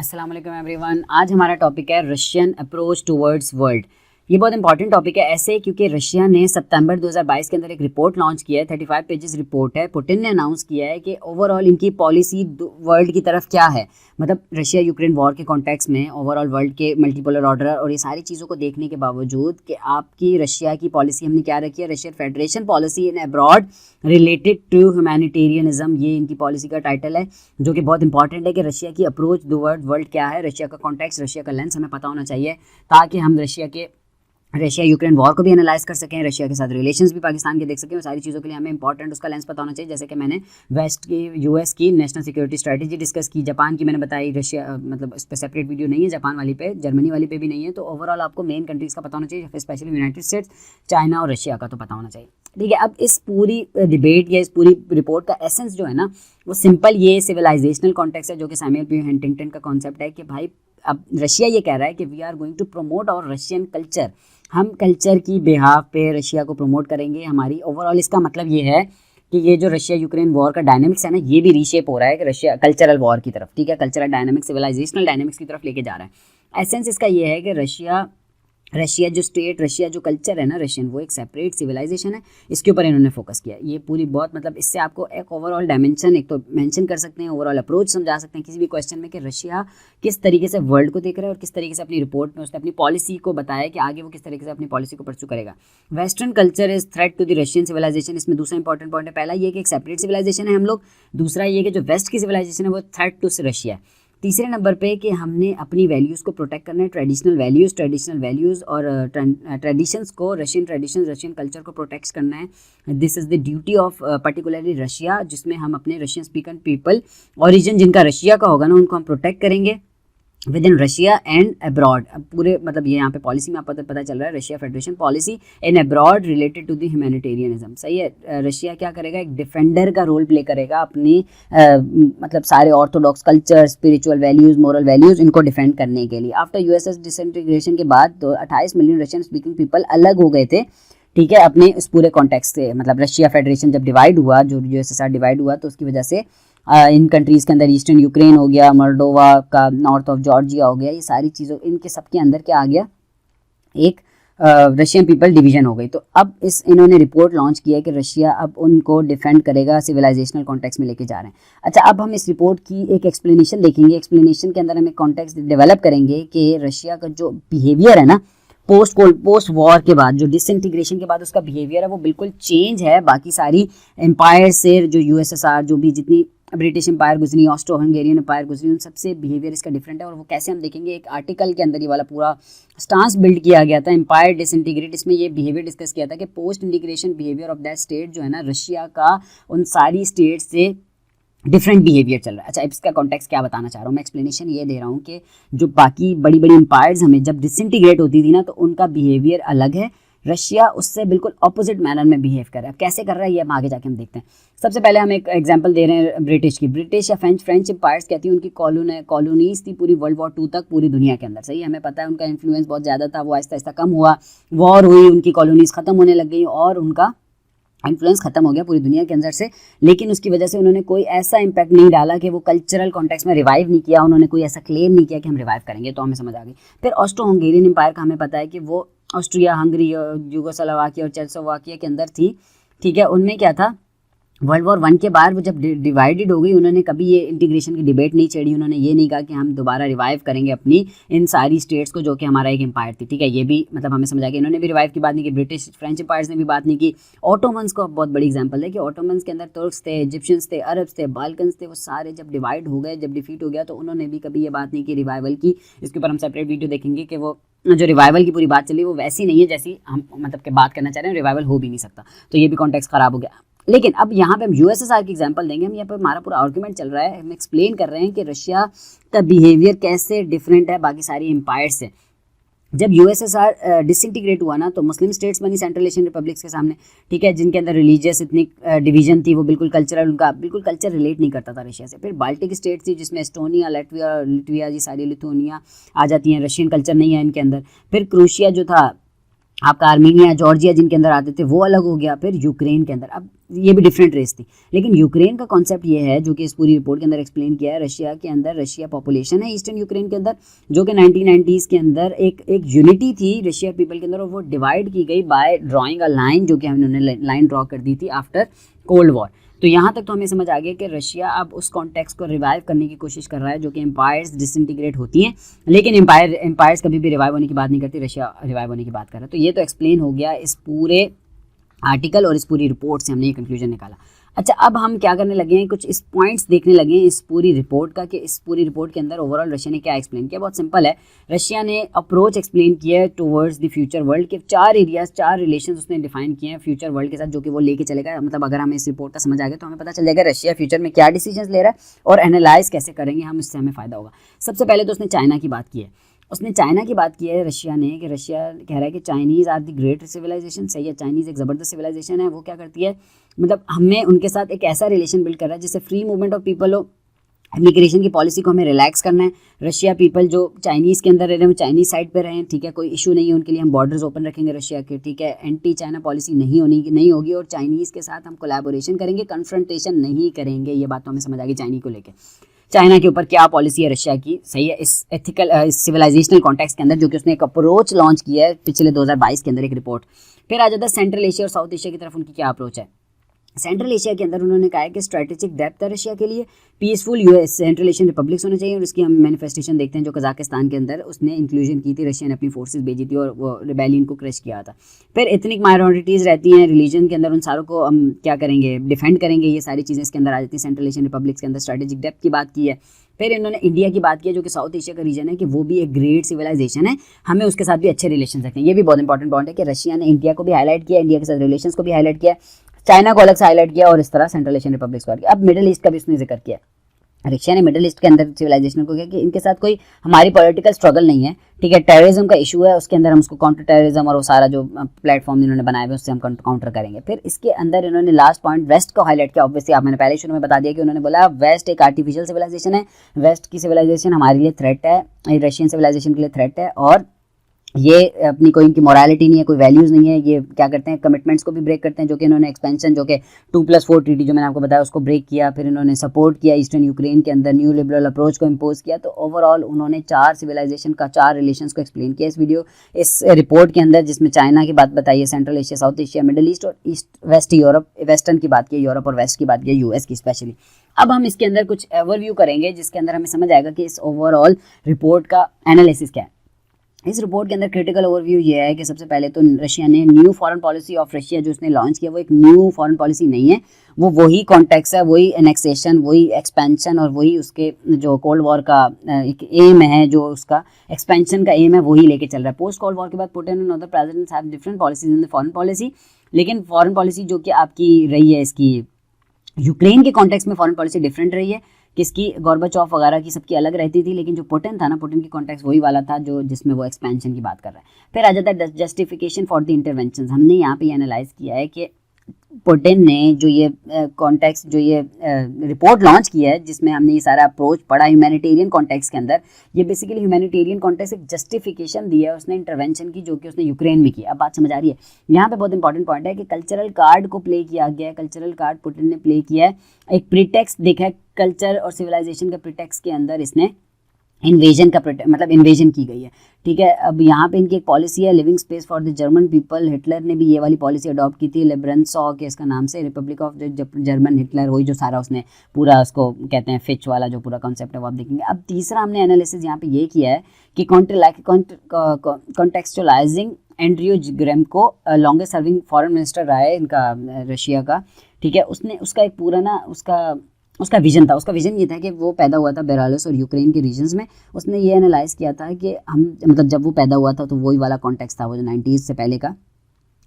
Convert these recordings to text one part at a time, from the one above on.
अस्सलाम वालेकुम एवरीवन। आज हमारा टॉपिक है रशियन अप्रोच टुवर्ड्स वर्ल्ड। ये बहुत इंपॉर्टेंट टॉपिक है ऐसे क्योंकि रशिया ने सितंबर 2022 के अंदर एक रिपोर्ट लॉन्च किया है। 35 पेजेस रिपोर्ट है। पुतिन ने अनाउंस किया है कि ओवरऑल इनकी पॉलिसी वर्ल्ड की तरफ क्या है, मतलब रशिया यूक्रेन वॉर के कॉन्टेक्स्ट में ओवरऑल वर्ल्ड के मल्टीपोलर ऑर्डर और ये सारी चीज़ों को देखने के बावजूद कि आपकी रशिया की पॉलिसी हमने क्या रखी है, Russian federation policy in abroad related to humanitarianism, ये इनकी पॉलिसी का टाइटल है, जो कि बहुत इंपॉर्टेंट है कि रशिया की अप्रोच टुवर्ड्स वर्ल्ड क्या है, रशिया का कॉन्टेक्स्ट, रशिया का लेंस हमें पता होना चाहिए ताकि हम रशिया यूक्रेन वॉर को भी एनालाइज कर सकें, रशिया के साथ रिलेशंस भी पाकिस्तान के देख सकें। और सारी चीज़ों के लिए हमें इंपॉर्टेंट उसका लेंस पता होना चाहिए। जैसे कि मैंने वेस्ट की यूएस की नेशनल सिक्योरिटी स्ट्रेटजी डिस्कस की, जापान की मैंने बताई, रशिया मतलब इस पर सेपरेट वीडियो नहीं है, जापान वाली पे, जर्मनी वाली पे भी नहीं है। तो ओवरऑल आपको मेन कंट्रीज़ का पता होना चाहिए, स्पेशली यूनाइटेड स्टेट्स, चाइना और रशिया का तो पता होना चाहिए। ठीक है, अब इस पूरी डिबेट या इस पूरी रिपोर्ट का एसेंस जो है ना, वो सिंपल ये सिविलाइजेशनल कॉन्टेक्स्ट है, जो कि सैमुअल पी हंटिंगटन का कॉन्सेप्ट है कि भाई अब रशिया ये कह रहा है कि we are going to promote और रशियन कल्चर, हम कल्चर की बिहाफ पे रशिया को प्रमोट करेंगे हमारी। ओवरऑल इसका मतलब ये है कि ये जो रशिया यूक्रेन वॉर का डायनामिक्स है ना, ये भी रीशेप हो रहा है कि रशिया कल्चरल वॉर की तरफ, ठीक है, कल्चरल डायनामिक्स, सिविलाइजेशनल डायनामिक्स की तरफ लेके जा रहा है। एसेंस इसका ये है कि रशिया जो स्टेट, रशिया जो कल्चर है ना रशियन, वो एक सेपरेट सिविलाइजेशन है। इसके ऊपर इन्होंने फोकस किया। ये पूरी बहुत मतलब इससे आपको एक ओवरऑल डायमेंशन एक तो मेंशन कर सकते हैं, ओवरऑल अप्रोच समझा सकते हैं किसी भी क्वेश्चन में कि रशिया किस तरीके से वर्ल्ड को देख रहा है और किस तरीके से अपनी रिपोर्ट में उसने अपनी पॉलिसी को बताया कि आगे वो किस तरीके से अपनी पॉलिसी को परस्यू करेगा। Western culture is threat to the Russian civilisation. इसमें दूसरा इंपॉर्टेंट पॉइंट है, पहला ये कि एक सेपरेट सिविलाइजेशन है हम लोग, दूसरा ये कि जो वेस्ट की सिविलाइजेशन है वो थ्रेट टू रशिया है। तीसरे नंबर पे कि हमने अपनी वैल्यूज़ को प्रोटेक्ट करना है, ट्रेडिशनल वैल्यूज़ और ट्रेडिशंस को, रशियन ट्रेडिशंस, रशियन कल्चर को प्रोटेक्ट करना है। This is the duty of particularly Russia, जिसमें हम अपने रशियन स्पीकर पीपल, ओरिजिन जिनका रशिया का होगा ना, उनको हम प्रोटेक्ट करेंगे with in Russia and abroad. अब पूरे मतलब ये यहाँ पे पॉलिसी में आपको पता चल रहा है, Russia federation policy in abroad related to the humanitarianism. सही है, रशिया क्या करेगा, एक डिफेंडर का रोल प्ले करेगा अपनी मतलब सारे Orthodox culture, spiritual values, moral values, इनको डिफेंड करने के लिए। आफ्टर यूएसएस डिसइंटीग्रेशन के बाद तो 28 मिलियन रशियन स्पीकिंग पीपल अलग हो गए थे, ठीक है, अपने इस पूरे कॉन्टेक्स्ट से। मतलब रशिया फेडरेशन जब डिवाइड हुआ, जो यूएसएसआर डिवाइड हुआ, तो उसकी वजह से इन कंट्रीज़ के अंदर ईस्टर्न यूक्रेन हो गया, मोल्डोवा का, नॉर्थ ऑफ जॉर्जिया हो गया, ये सारी चीज़ों इनके सबके अंदर क्या आ गया, एक रशियन पीपल डिवीजन हो गई। तो अब इन्होंने रिपोर्ट लॉन्च किया है कि रशिया अब उनको डिफेंड करेगा, सिविलाइजेशनल कॉन्टेक्स्ट में लेके जा रहे हैं। अच्छा, अब हम इस रिपोर्ट की एक एक्सप्लेनेशन देखेंगे। एक्सप्लेनेशन के अंदर हम एक कॉन्टेक्स्ट डेवलप करेंगे कि रशिया का जो बिहेवियर है ना, पोस्ट वॉर के बाद, जो डिसइंटीग्रेशन के बाद उसका बिहेवियर है, वो बिल्कुल चेंज है बाकी सारी एम्पायर से। जो यूएसएसआर, जो भी जितनी ब्रिटिश एम्पायर गुजरी, ऑस्ट्रो हंगेरियन एम्पायर गुजरी, उन सबसे बिहेवियर इसका डिफरेंट है। और वो कैसे हम देखेंगे, एक आर्टिकल के अंदर ये वाला पूरा स्टांस बिल्ड किया गया था, एम्पायर डिसइंटीग्रेट। इसमें ये बिहेवियर डिस्कस किया था कि post integration behaviour of that state जो है ना, रशिया का उन सारी स्टेट से डिफरेंट बिहेवियर चल रहा है। अच्छा, इसका कॉन्टेक्स्ट क्या बताना चाह रहा हूँ मैं, एक्सप्लेनेशन ये दे रहा हूँ कि जो बाकी बड़ी बड़ी एम्पायर्स हमें जब डिसइंटीग्रेट होती थी ना, तो उनका बिहेवियर अलग है, रशिया उससे बिल्कुल ऑपोजिट मैनर में बिहेव कर रहा है। अब कैसे कर रहा है ये हम आगे जाके हम देखते हैं। सबसे पहले हम एक एग्जांपल दे रहे हैं ब्रिटिश की। ब्रिटिश या फ्रेंच एम्पायर्स कहती है, उनकी कॉलोनीज थी पूरी वर्ल्ड वॉर 2 तक पूरी दुनिया के अंदर। सही है, हमें पता है उनका इन्फ्लुएंस बहुत ज़्यादा था, वो आहिस्ता आहिस्ता कम हुआ, वॉर हुई, उनकी कॉलोनीज ख़त्म होने लग गई और उनका इन्फ्लुएंस खत्म हो गया पूरी दुनिया के अंदर से। लेकिन उसकी वजह से उन्होंने कोई ऐसा इंपैक्ट नहीं डाला कि वो कल्चरल कॉन्टेक्स्ट में रिवाइव नहीं किया, उन्होंने कोई ऐसा क्लेम नहीं किया कि हम रिवाइव करेंगे। तो हमें समझ आ गई। फिर ऑस्ट्रो हंगेरियन एम्पायर का हमें पता है कि वो ऑस्ट्रिया, हंगरी, यूगोस्लाविया और चेकोस्लोवाकिया के अंदर थी, ठीक है। उनमें क्या था, वर्ल्ड वॉर 1 के बाद वो जब डिवाइडेड हो गई, उन्होंने कभी ये इंटीग्रेशन की डिबेट नहीं छेड़ी। उन्होंने ये नहीं कहा कि हम दोबारा रिवाइव करेंगे अपनी इन सारी स्टेट्स को, जो कि हमारा एक एम्पायर थी, ठीक है। ये भी मतलब हमें समझा कि इन्होंने भी रिवाइव की बात नहीं की, ब्रिटिश फ्रेंच एम्पायर्स ने भी बात नहीं की। ऑटोमन्स को बहुत बड़ी एग्जांपल है कि ऑटोमन्स के अंदर तुर्क्स थे, इजिप्शियंस थे, अरब्स थे, बाल्कन्स थे, वो सारे जब डिवाइड हो गए, जब डिफीट हो गया, तो उन्होंने भी कभी ये बात नहीं की रिवाइवल की। इसके ऊपर हम सेपरेट वीडियो देखेंगे कि वो जो रिवाइवल की पूरी बात चली वो वैसी नहीं है जैसी हम मतलब के बात करना चाह रहे हैं, रिवाइवल हो भी नहीं सकता। तो ये भी कॉन्टेक्स्ट खराब हो गया। लेकिन अब यहाँ पे हम यूएसएसआर की एग्जांपल देंगे। हम यहाँ पे हमारा पूरा आर्गुमेंट चल रहा है, हम एक्सप्लेन कर रहे हैं कि रशिया का बिहेवियर कैसे डिफरेंट है बाकी सारी एम्पायर से। जब यूएसएसआर डिसइंटीग्रेट हुआ ना, तो मुस्लिम स्टेट्स बनी सेंट्रल एशियन रिपब्लिक्स के सामने, ठीक है, जिनके अंदर रिलीजियस इतनी डिवीजन थी, वो बिल्कुल कल्चरल, उनका बिल्कुल कल्चर रिलेट नहीं करता था रशिया से। फिर बाल्टिक स्टेट्स थी, जिसमें एस्टोनिया, लिथुआनिया, ये सारी लिथुआनिया आ जाती हैं, रशियन कल्चर नहीं है इनके अंदर। फिर क्रोएशिया जो था, आपका आर्मीनिया, जॉर्जिया जिनके अंदर आते थे वो अलग हो गया, फिर यूक्रेन के अंदर, अब ये भी डिफरेंट रेस थी। लेकिन यूक्रेन का कॉन्सेप्ट ये है जो कि इस पूरी रिपोर्ट के अंदर एक्सप्लेन किया है, रशिया के अंदर रशिया पॉपुलेशन है ईस्टर्न यूक्रेन के अंदर, जो कि 1990s के अंदर एक यूनिटी थी रशिया पीपल के अंदर, और वो डिवाइड की गई बाय ड्राइंग अ लाइन, जो कि हमने लाइन ड्रॉ कर दी थी आफ्टर कोल्ड वॉर। तो यहाँ तक तो हमें समझ आ गया कि रशिया अब उस कॉन्टेक्स्ट को रिवाइव करने की कोशिश कर रहा है, जो कि एम्पायर्स डिसइंटीग्रेट होती हैं, लेकिन एम्पायर्स कभी भी रिवाइव होने की बात नहीं करती, रशिया रिवाइव होने की बात कर रहा है। तो ये तो एक्सप्लेन हो गया इस पूरे आर्टिकल और इस पूरी रिपोर्ट से हमने ये कंक्लूजन निकाला। अच्छा, अब हम क्या करने लगे हैं, कुछ इस पॉइंट्स देखने लगे हैं इस पूरी रिपोर्ट का, कि इस पूरी रिपोर्ट के अंदर ओवरऑल रशिया ने क्या एक्सप्लेन किया। बहुत सिंपल है, रशिया ने अप्रोच एक्सप्लेन किया है टुवर्ड्स द फ्यूचर वर्ल्ड के 4 एरियाज, 4 रिलेशंस उसने डिफाइन किए हैं फ्यूचर वर्ल्ड के साथ, जो कि वो लेके चलेगा। मतलब अगर हमें इस रिपोर्ट का समझ आ गया तो हमें पता चल जाएगा रशिया फ्यूचर में क्या डिसीजंस ले रहा है और एनालाइज कैसे करेंगे हम, इससे हमें फ़ायदा होगा। सबसे पहले तो उसने चाइना की बात की है, उसने चाइना की बात की है रशिया ने, कि रशिया कह रहा है कि Chinese are the great civilisation. सही है, चाइनीज़ एक ज़बरदस्त सिविलाइजेशन है। वो क्या करती है, मतलब हमें उनके साथ एक ऐसा रिलेशन बिल्ड कर रहा है जिससे फ्री मूवमेंट ऑफ पीपल हो, इमिग्रेशन की पॉलिसी को हमें रिलैक्स करना है। रशिया पीपल जो चाइनीज़ के अंदर रह रहे हैं वो चाइनीज़ साइड पे रहें, ठीक है, कोई इशू नहीं है उनके लिए, हम बॉर्डर्स ओपन रखेंगे रशिया के, ठीक है, एंटी चाइना पॉलिसी नहीं होगी, और चाइनीज़ के साथ हम कोलैबोरेशन करेंगे, कन्फ्रंटेशन नहीं करेंगे। ये बात तो हमें समझ आ गई चाइना को लेकर, चाइना के ऊपर क्या पॉलिसी है रशिया की। सही है, इस एथिकल इस सिविलाइजेशनल कॉन्टेक्स्ट के अंदर, जो कि उसने एक अप्रोच लॉन्च किया है पिछले 2022 के अंदर एक रिपोर्ट। फिर आ जाता है सेंट्रल एशिया और साउथ एशिया की तरफ उनकी क्या अप्रोच है। सेंट्रल एशिया के अंदर उन्होंने कहा है कि स्ट्रेटेजिक डेप्थ है रशिया के लिए, peaceful US central Asian republics होने चाहिए, और इसकी हम मैनिफेस्टेशन देखते हैं जो कजाकिस्तान के अंदर उसने इंक्लूजन की थी, रशिया ने अपनी फोर्सेस भेजी थी और वो रिबेलियन को क्रश किया था। फिर एथनिक माइनॉरिटीज़ रहती हैं रिलीजन के अंदर, उन सारों को हम क्या करेंगे, डिफेंड करेंगे, ये सारी चीज़ें इसके अंदर आ जाती हैं। सेंट्रल एशियन रिपब्लिक्स के अंदर स्ट्रेटेजिक डेप्थ की बात की है। फिर इन्होंने इंडिया की बात की है, जो कि साउथ एशिया का रीजन है, कि वो भी एक ग्रेट सिविलाइजेशन है, हमें उसके साथ भी अच्छे रिलेशन रखते हैं। ये भी बहुत इंपॉर्टेंट पॉइंट है कि रशिया ने इंडिया को भी हाईलाइट किया, इंडिया के साथ रिलेशंस को भी हाईलाइट किया, चाइना को अलग से हाईलाइट किया, और इस तरह सेंट्रल एशियन रिपब्लिक्स को किया। अब मिडिल ईस्ट का भी उसने जिक्र किया, रशिया ने मिडिल ईस्ट के अंदर सिविलाइजेशन को किया कि इनके साथ कोई हमारी पॉलिटिकल स्ट्रगल नहीं है, ठीक है, टेररिज्म का इशू है, उसके अंदर हम उसको काउंटर टेररिज्म और वो सारा जो प्लेटफॉर्म इन्होंने बनाए हुए उससे हम काउंटर करेंगे। फिर इसके अंदर इन्होंने लास्ट पॉइंट वेस्ट को हाईलाइट किया। ऑब्वियसली आप मैंने पहले शुरू में बता दिया कि उन्होंने बोला वेस्ट एक आर्टिफिशियल सिविलाइजेशन है, वेस्ट की सिविलाइजेशन हमारे लिए थ्रेट है, रशियन सिविलाइजेशन के लिए थ्रेट है, और ये अपनी कोई इनकी मोरालिटी नहीं है, कोई वैल्यूज़ नहीं है, ये क्या करते हैं, कमिटमेंट्स को भी ब्रेक करते हैं, जो कि इन्होंने एक्सपेंशन जो कि 2+4 ट्रीटी जो मैंने आपको बताया उसको ब्रेक किया। फिर इन्होंने सपोर्ट किया ईस्टर्न यूक्रेन के अंदर न्यू लिबरल अप्रोच को इम्पोज किया। तो ओवरऑल उन्होंने 4 सिविलाइजेशन का 4 रिलेशंस को एक्सप्लेन किया इस रिपोर्ट के अंदर, जिसमें चाइना की बात बताई है, central Asia, south Asia, middle east और ईस्ट वेस्ट यूरोप, वेस्टर्न की बात की, यूरोप और वेस्ट की बात की, यूएस की स्पेशली। अब हम इसके अंदर कुछ ओवरव्यू करेंगे जिसके अंदर हमें समझ आएगा कि इस ओवरऑल रिपोर्ट का एनालिसिस क्या है। इस रिपोर्ट के अंदर क्रिटिकल ओवरव्यू ये है कि सबसे पहले तो रशिया ने new foreign policy of Russia जो उसने लॉन्च किया वो एक न्यू फॉरेन पॉलिसी नहीं है, वो वही कॉन्टेक्स्ट है, वही एनेक्सेशन, वही एक्सपेंशन और वही उसके जो कोल्ड वॉर का एक एम है, जो उसका एक्सपेंशन का एम है वही लेके चल रहा है। पोस्ट कोल्ड वॉर के बाद Putin and other presidents have different policies in the foreign policy, लेकिन फॉरेन पॉलिसी जो कि आपकी रही है इसकी यूक्रेन के कॉन्टेक्स्ट में फॉरेन पॉलिसी डिफरेंट रही है, किसकी गोर्बाचोव वगैरह की सबकी अलग रहती थी, लेकिन जो पुतिन था ना, पुतिन की कॉन्टेक्स्ट वही वाला था जो जिसमें वो एक्सपेंशन की बात कर रहा है। फिर आ जाता है जस्टिफिकेशन फॉर द इंटरवेंशन। हमने यहाँ पे एनालाइज किया है कि पुतिन ने जो ये कॉन्टेक्स्ट जो ये रिपोर्ट लॉन्च किया है, जिसमें हमने ये सारा अप्रोच पढ़ा ह्यूमैनिटेरियन कॉन्टेक्स्ट के अंदर, ये बेसिकली ह्यूमैनिटेरियन कॉन्टेक्स्ट एक जस्टिफिकेशन दिया है उसने इंटरवेंशन की, जो कि उसने यूक्रेन में की। अब बात समझ आ रही है। यहाँ पे बहुत इंपॉर्टेंट पॉइंट है कि कल्चरल कार्ड को प्ले किया गया है, कल्चरल कार्ड पुतिन ने प्ले किया है, एक प्रीटेक्स्ट देखा है कल्चर और सिविलाइजेशन का प्रीटेक्स्ट के अंदर इसने इन्वेजन का मतलब इन्वेजन की गई है, ठीक है। अब यहाँ पे इनकी एक पॉलिसी है living space for the German people. Hitler ने भी ये वाली पॉलिसी अडॉप्ट की थी, लिबरेंसॉ के इसका नाम से, रिपब्लिक ऑफ जर्मन हिटलर, वही जो सारा उसने पूरा उसको कहते हैं फिच वाला जो पूरा कॉन्सेप्ट है वो आप देखेंगे। अब तीसरा हमने एनालिसिस यहाँ पे ये किया है कि कॉन्टेक्चुअलाइजिंग एंड्रियो ग्रेमको लॉन्गेस्ट सर्विंग फॉरेन मिनिस्टर रहा है इनका रशिया का, ठीक है। उसने उसका एक पूरा ना उसका विजन था, उसका विजन ये था कि वो पैदा हुआ था बेलारूस और यूक्रेन के रीजन्स में। उसने ये एनालाइज किया था कि हम मतलब जब वो पैदा हुआ था तो वही वाला कॉन्टेक्स्ट था वो जो 90s से पहले का।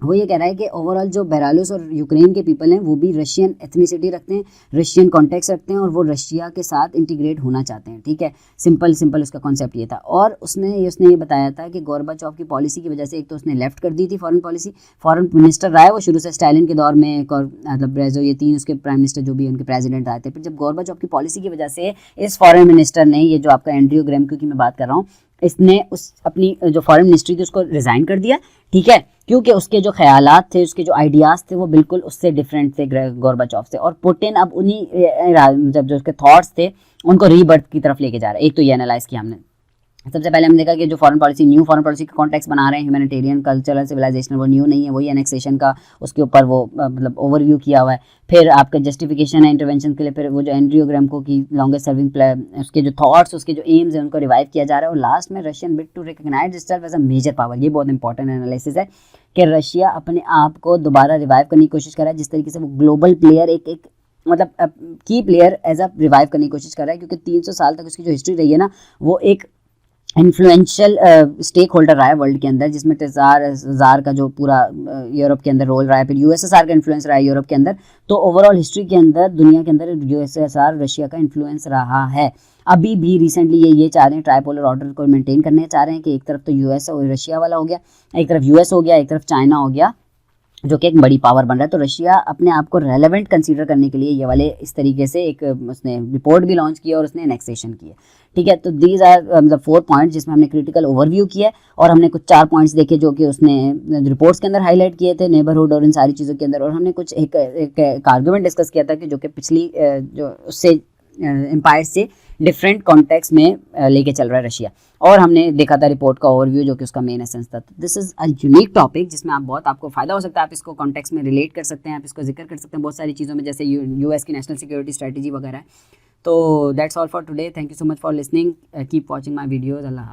वो ये कह रहा है कि ओवरऑल जो बेलारूस और यूक्रेन के पीपल हैं वो भी रशियन एथनिसिटी रखते हैं, रशियन कॉन्टेक्स्ट रखते हैं और वो रशिया के साथ इंटीग्रेट होना चाहते हैं, ठीक है। सिंपल उसका कॉन्सेप्ट ये था। और उसने ये बताया था कि गोर्बाचोव की पॉलिसी की वजह से एक तो उसने लेफ्ट कर दी थी फॉरेन पॉलिसी, फॉरेन मिनिस्टर रहा है वो शुरू से स्टालिन के दौर में, एक और मतलब ब्रेजो, ये 3 उसके प्राइम मिनिस्टर जो भी उनके प्रेसिडेंट आए थे। फिर जब गोर्बाचोव की पॉलिसी की वजह से इस फॉरेन मिनिस्टर ने, ये जो आपका एंड्रियो ग्रेमको की मैं बात कर रहा हूँ, इसने उस अपनी जो फॉरेन मिनिस्ट्री थी उसको रिज़ाइन कर दिया, ठीक है, क्योंकि उसके जो ख्यालात थे, उसके जो आइडियाज़ थे वो बिल्कुल उससे डिफरेंट थे गोर्बाचोव से। और पुतिन अब उन्हीं जब जो उसके थॉट्स थे उनको रीबर्थ की तरफ लेके जा रहा है। एक तो ये एनालाइज किया हमने। सबसे पहले हमने देखा कि जो foreign policy, new foreign policy का कॉन्टेक्स्ट बना रहे हैं, ह्यूमैनिटेरियन, कल्चरल, सिविलाइजेशन, वो न्यू नहीं है, वही एनेक्सेशन का उसके ऊपर वो मतलब ओवरव्यू किया हुआ है। फिर आपका जस्टिफिकेशन है इंटरवेंशन के लिए, फिर वो जो एंड्रियो ग्राम्को की लॉन्गेस्ट सर्विंग उसके जो थॉट्स, उसके जो एम्स हैं उनको रिवाइव किया जा रहा है। और लास्ट में Russian bid to recognise itself as a major power. ये बहुत इंपॉर्टेंट एनालिसिस है कि रशिया अपने आप को दोबारा रिवाइव करने की कोशिश कर रहा है, जिस तरीके से वो ग्लोबल प्लेयर एक मतलब की प्लेयर एज अ रिवाइव करने की कोशिश कर रहा है, क्योंकि 300 साल तक उसकी जो हिस्ट्री रही है ना, वो एक इन्फ्लुएंशियल स्टेक होल्डर रहा है वर्ल्ड के अंदर, जिसमें जार का जो पूरा यूरोप के अंदर रोल रहा है, फिर यूएसएसआर का इन्फ्लुएंस रहा है यूरोप के अंदर। तो ओवरऑल हिस्ट्री के अंदर, दुनिया के अंदर यूएसएसआर रशिया का इन्फ्लुएंस रहा है। अभी भी रिसेंटली ये चाह रहे हैं, ट्राइपोलर ऑर्डर को मेंटेन करने चाह रहे हैं कि एक तरफ तो यूएस और रशिया वाला हो गया, एक तरफ यूएस हो गया, एक तरफ चाइना हो गया, जो कि एक बड़ी पावर बन रहा है। तो रशिया अपने आप को रेलेवेंट कंसीडर करने के लिए ये वाले इस तरीके से एक उसने रिपोर्ट भी लॉन्च किया और उसने एनेक्सेशन किया, ठीक है। तो दीज आर मतलब 4 पॉइंट्स जिसमें हमने क्रिटिकल ओवरव्यू किया, और हमने कुछ 4 पॉइंट्स देखे जो कि उसने रिपोर्ट्स के अंदर हाईलाइट किए थे, नेबरहुड और इन सारी चीज़ों के अंदर। और हमने कुछ एक आर्गूमेंट डिस्कस किया था कि जो कि पिछली जो उससे एम्पायर से डिफरेंट कॉन्टेक्स्ट में लेके चल रहा है रशिया। और हमने देखा था रिपोर्ट का ओवरव्यू जो कि उसका मेन एसेंस था। तो this is a unique topic जिसमें आपको फ़ायदा हो सकता है, आप इसको कॉन्टेक्स्ट में रिलेट कर सकते हैं, आप इसको जिक्र कर सकते हैं बहुत सारी चीज़ों में, जैसे यूएस की नेशनल सिक्योरिटी स्ट्रेटजी वगैरह है। तो that's all for today, thank you so much for listening, keep watching my videos. Allah.